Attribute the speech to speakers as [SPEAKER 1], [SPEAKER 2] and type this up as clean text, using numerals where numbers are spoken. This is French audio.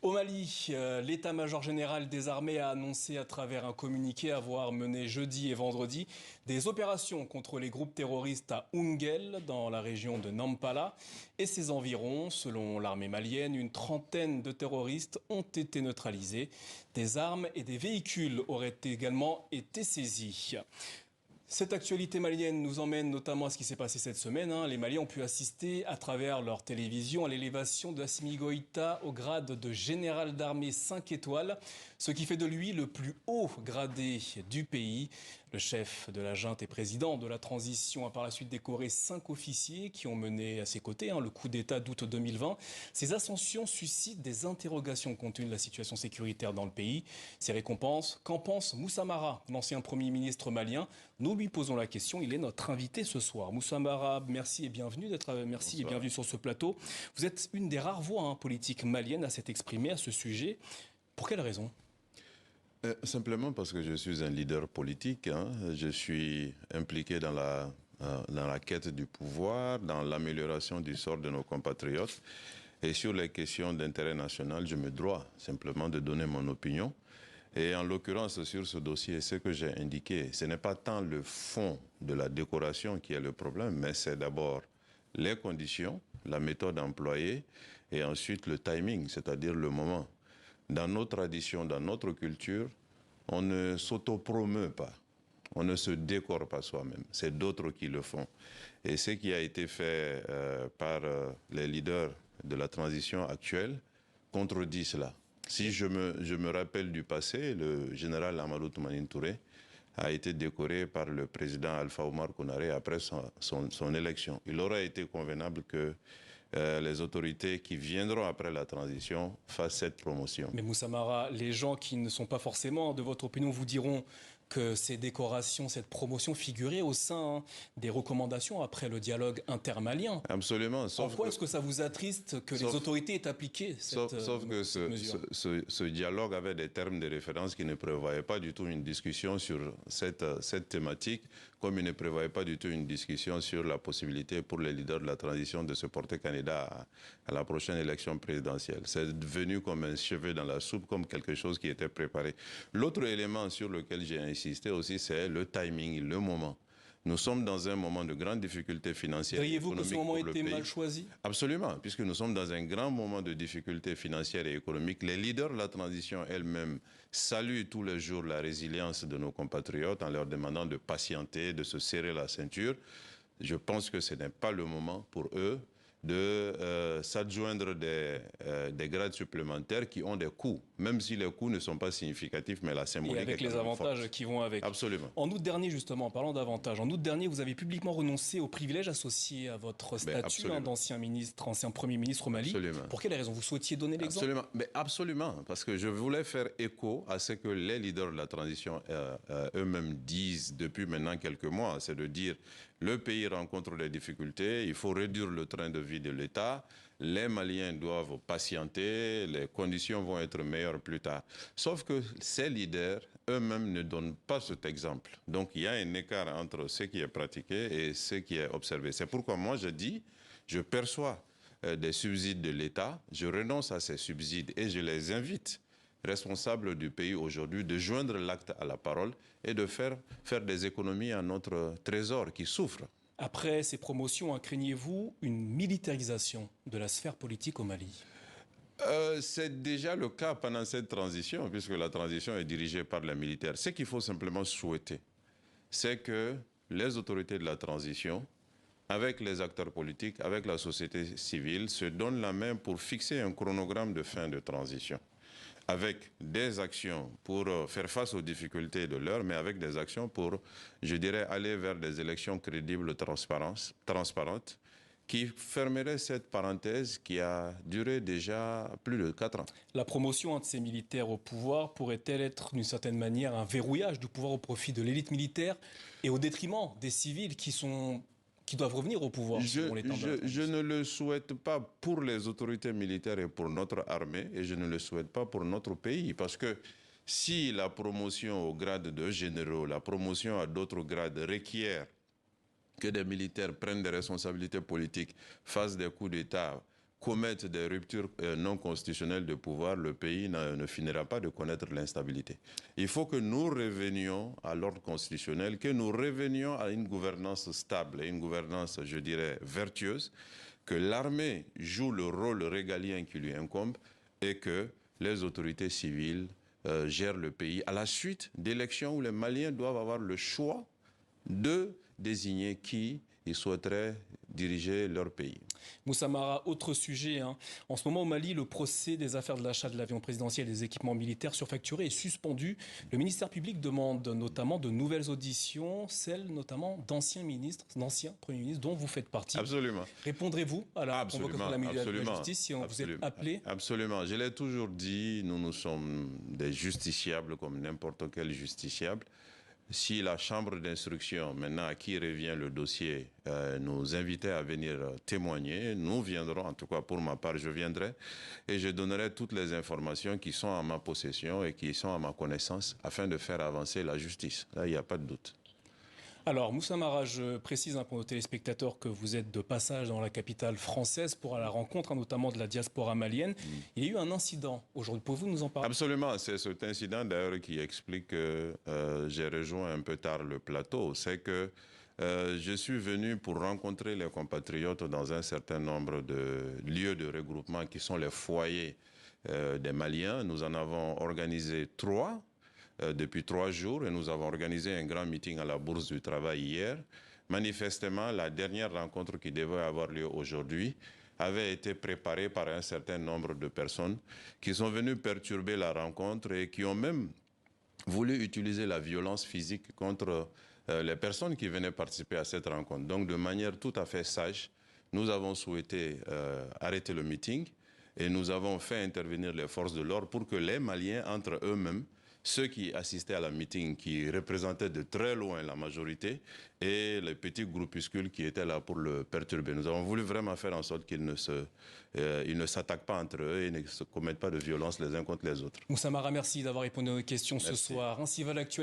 [SPEAKER 1] Au Mali, l'état-major général des armées a annoncé à travers un communiqué avoir mené jeudi et vendredi des opérations contre les groupes terroristes à Oungel, dans la région de Nampala, et ses environs. Selon l'armée malienne, une trentaine de terroristes ont été neutralisés. Des armes et des véhicules auraient également été saisis. Cette actualité malienne nous emmène notamment à ce qui s'est passé cette semaine. Les Maliens ont pu assister à travers leur télévision à l'élévation de Assimi Goïta au grade de général d'armée 5 étoiles, ce qui fait de lui le plus haut gradé du pays. Le chef de la junte et président de la transition a par la suite décoré 5 officiers qui ont mené à ses côtés le coup d'État d'août 2020. Ces ascensions suscitent des interrogations compte tenu de la situation sécuritaire dans le pays. Ces récompenses, qu'en pense Moussa Mara, l'ancien Premier ministre malien? Nous lui posons la question, il est notre invité ce soir. Moussa Mara, merci et bienvenue et bienvenue sur ce plateau. Vous êtes une des rares voix politiques maliennes à s'être exprimée à ce sujet. Pour quelle raison?
[SPEAKER 2] Simplement parce que je suis un leader politique. Je suis impliqué dans la quête du pouvoir, dans l'amélioration du sort de nos compatriotes. Et sur les questions d'intérêt national, je me dois simplement de donner mon opinion. Et en l'occurrence, sur ce dossier, ce que j'ai indiqué, ce n'est pas tant le fond de la décoration qui est le problème, mais c'est d'abord les conditions, la méthode employée et ensuite le timing, c'est-à-dire le moment. Dans nos traditions, dans notre culture, on ne s'autopromeut pas, on ne se décore pas soi-même, c'est d'autres qui le font. Et ce qui a été fait par les leaders de la transition actuelle contredit cela. Si je me rappelle du passé, le général Amadou Toumani Touré a été décoré par le président Alpha Oumar Konaré après son élection. Il aurait été convenable que les autorités qui viendront après la transition fassent cette promotion.
[SPEAKER 1] Mais Moussa Mara, les gens qui ne sont pas forcément de votre opinion vous diront que ces décorations, cette promotion figurait au sein des recommandations après le dialogue intermalien.
[SPEAKER 2] Absolument.
[SPEAKER 1] En quoi est-ce que ça vous attriste que les autorités aient appliqué cette mesure?
[SPEAKER 2] Sauf que ce dialogue avait des termes de référence qui ne prévoyaient pas du tout une discussion sur cette thématique, comme il ne prévoyait pas du tout une discussion sur la possibilité pour les leaders de la transition de se porter candidat à la prochaine élection présidentielle. C'est devenu comme un cheveu dans la soupe, comme quelque chose qui était préparé. L'autre élément sur lequel j'ai insisté aussi, c'est le timing, le moment. Nous sommes dans un moment de grande difficulté financière et économique.
[SPEAKER 1] Diriez-vous que ce moment était mal choisi?
[SPEAKER 2] Absolument, puisque nous sommes dans un grand moment de difficulté financière et économique. Les leaders de la transition elles-mêmes saluent tous les jours la résilience de nos compatriotes en leur demandant de patienter, de se serrer la ceinture. Je pense que ce n'est pas le moment pour eux de s'adjoindre des grades supplémentaires qui ont des coûts, même si les coûts ne sont pas significatifs, mais la symbolique
[SPEAKER 1] et avec les avantages qui vont avec.
[SPEAKER 2] Absolument.
[SPEAKER 1] En août dernier, justement, en parlant d'avantages, en août dernier, vous avez publiquement renoncé aux privilèges associés à votre statut d'ancien ministre, ancien Premier ministre au Mali.
[SPEAKER 2] Absolument.
[SPEAKER 1] Pour quelle raison? Vous souhaitiez donner l'exemple?
[SPEAKER 2] Absolument. Mais absolument, parce que je voulais faire écho à ce que les leaders de la transition eux-mêmes disent depuis maintenant quelques mois, c'est de dire le pays rencontre des difficultés, il faut réduire le train de vie de l'État, les Maliens doivent patienter, les conditions vont être meilleures plus tard. Sauf que ces leaders eux-mêmes ne donnent pas cet exemple. Donc il y a un écart entre ce qui est pratiqué et ce qui est observé. C'est pourquoi moi je dis, je perçois des subsides de l'État, je renonce à ces subsides et je les invite, responsables du pays aujourd'hui, de joindre l'acte à la parole et de faire des économies à notre trésor qui souffre.
[SPEAKER 1] Après ces promotions, craignez-vous une militarisation de la sphère politique au Mali?
[SPEAKER 2] C'est déjà le cas pendant cette transition, puisque la transition est dirigée par les militaires. Ce qu'il faut simplement souhaiter, c'est que les autorités de la transition, avec les acteurs politiques, avec la société civile, se donnent la main pour fixer un chronogramme de fin de transition, avec des actions pour faire face aux difficultés de l'heure, mais avec des actions pour, je dirais, aller vers des élections crédibles, transparentes, qui fermerait cette parenthèse qui a duré déjà plus de 4 ans.
[SPEAKER 1] La promotion de ces militaires au pouvoir pourrait-elle être d'une certaine manière un verrouillage du pouvoir au profit de l'élite militaire et au détriment des civils qui doivent revenir au pouvoir?
[SPEAKER 2] Je ne le souhaite pas pour les autorités militaires et pour notre armée, et je ne le souhaite pas pour notre pays, parce que si la promotion au grade de généraux, la promotion à d'autres grades requiert que des militaires prennent des responsabilités politiques, fassent des coups d'État commettent des ruptures non constitutionnelles de pouvoir, le pays ne finira pas de connaître l'instabilité. Il faut que nous revenions à l'ordre constitutionnel, que nous revenions à une gouvernance stable et une gouvernance, je dirais, vertueuse, que l'armée joue le rôle régalien qui lui incombe et que les autorités civiles gèrent le pays à la suite d'élections où les Maliens doivent avoir le choix de désigner qui ils souhaiteraient diriger leur pays.
[SPEAKER 1] Moussa Mara, autre sujet. En ce moment au Mali, le procès des affaires de l'achat de l'avion présidentiel et des équipements militaires surfacturés est suspendu. Le ministère public demande notamment de nouvelles auditions, celles notamment d'anciens ministres, d'anciens premiers ministres dont vous faites partie.
[SPEAKER 2] Absolument.
[SPEAKER 1] Répondrez-vous à la convocation de la ministre de la Justice si on vous est appelé?
[SPEAKER 2] Absolument. Je l'ai toujours dit, nous sommes des justiciables comme n'importe quel justiciable. Si la chambre d'instruction, maintenant à qui revient le dossier, nous invitait à venir témoigner, nous viendrons, en tout cas pour ma part, je viendrai et je donnerai toutes les informations qui sont à ma possession et qui sont à ma connaissance afin de faire avancer la justice. Là, il n'y a pas de doute.
[SPEAKER 1] Alors, Moussa Mara, je précise pour nos téléspectateurs que vous êtes de passage dans la capitale française pour à la rencontre notamment de la diaspora malienne. Il y a eu un incident aujourd'hui. Pouvez-vous nous en parler?
[SPEAKER 2] Absolument. C'est cet incident d'ailleurs qui explique que j'ai rejoint un peu tard le plateau. C'est que je suis venu pour rencontrer les compatriotes dans un certain nombre de lieux de regroupement qui sont les foyers des Maliens. Nous en avons organisé 3. Depuis 3 jours et nous avons organisé un grand meeting à la Bourse du Travail hier. Manifestement, la dernière rencontre qui devait avoir lieu aujourd'hui avait été préparée par un certain nombre de personnes qui sont venues perturber la rencontre et qui ont même voulu utiliser la violence physique contre les personnes qui venaient participer à cette rencontre. Donc de manière tout à fait sage, nous avons souhaité arrêter le meeting et nous avons fait intervenir les forces de l'ordre pour que les Maliens, entre eux-mêmes, ceux qui assistaient à la meeting, qui représentaient de très loin la majorité, et les petits groupuscules qui étaient là pour le perturber. Nous avons voulu vraiment faire en sorte qu'ils ne s'attaquent pas entre eux et ne se commettent pas de violence les uns contre les autres.
[SPEAKER 1] Moussa Mara, merci d'avoir répondu à nos questions ce soir. Ainsi va l'actualité.